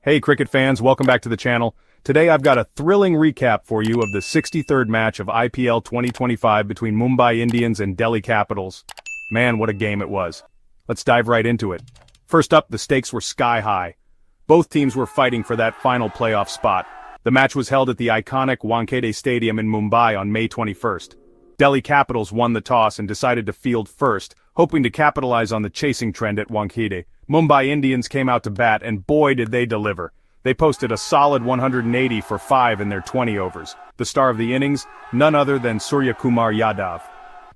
Hey cricket fans, welcome back to the channel. Today I've got a thrilling recap for you of the 63rd match of IPL 2025 between Mumbai Indians and Delhi Capitals. Man, what a game it was. Let's dive right into it. First up, the stakes were sky high. Both teams were fighting for that final playoff spot. The match was held at the iconic Wankhede Stadium in Mumbai on May 21st. Delhi Capitals won the toss and decided to field first, hoping to capitalize on the chasing trend at Wankhede. Mumbai Indians came out to bat, and boy did they deliver. They posted a solid 180 for 5 in their 20 overs. The star of the innings, none other than Suryakumar Yadav.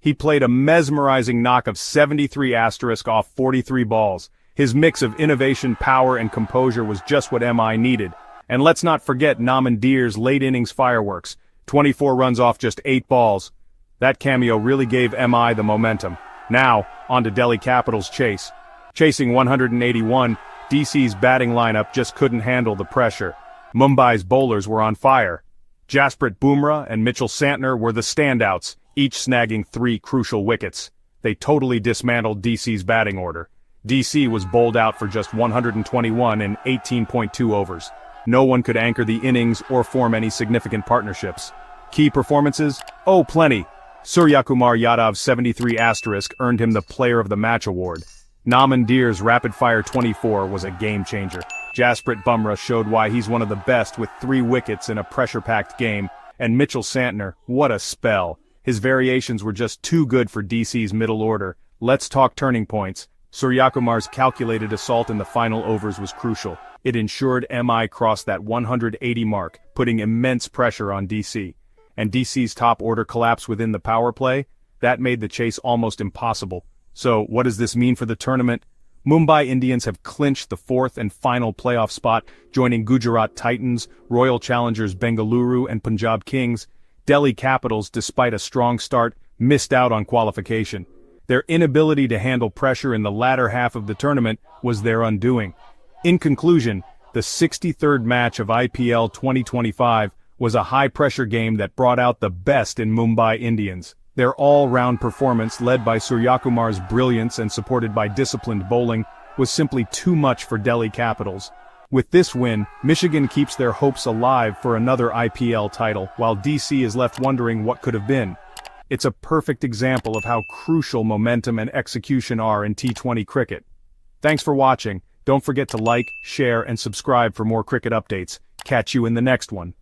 He played a mesmerizing knock of 73 asterisk off 43 balls. His mix of innovation, power, and composure was just what MI needed. And let's not forget Namandir's late innings fireworks. 24 runs off just 8 balls. That cameo really gave MI the momentum. Now, on to Delhi Capitals' chase. Chasing 181, DC's batting lineup just couldn't handle the pressure. Mumbai's bowlers were on fire. Jasprit, Bumrah, and Mitchell Santner were the standouts, each snagging 3 crucial wickets. They totally dismantled DC's batting order. DC was bowled out for just 121 in 18.2 overs. No one could anchor the innings or form any significant partnerships. Key performances? Oh, plenty. Suryakumar Yadav's 73 asterisk earned him the Player of the Match award. Namandir's rapid-fire 24 was a game-changer. Jasprit Bumrah showed why he's one of the best with 3 wickets in a pressure-packed game, and Mitchell Santner, what a spell. His variations were just too good for DC's middle order. Let's talk turning points. Suryakumar's calculated assault in the final overs was crucial. It ensured MI crossed that 180 mark, putting immense pressure on DC. And DC's top order collapse within the power play? That made the chase almost impossible. So, what does this mean for the tournament? Mumbai Indians have clinched the 4th and final playoff spot, joining Gujarat Titans, Royal Challengers Bengaluru, and Punjab Kings. Delhi Capitals, despite a strong start, missed out on qualification. Their inability to handle pressure in the latter half of the tournament was their undoing. In conclusion, the 63rd match of IPL 2025 was a high-pressure game that brought out the best in Mumbai Indians. Their all-round performance, led by Suryakumar's brilliance and supported by disciplined bowling, was simply too much for Delhi Capitals. With this win, Michigan keeps their hopes alive for another IPL title, while DC is left wondering what could have been. It's a perfect example of how crucial momentum and execution are in T20 cricket. Thanks for watching. Don't forget to like, share, and subscribe for more cricket updates. Catch you in the next one.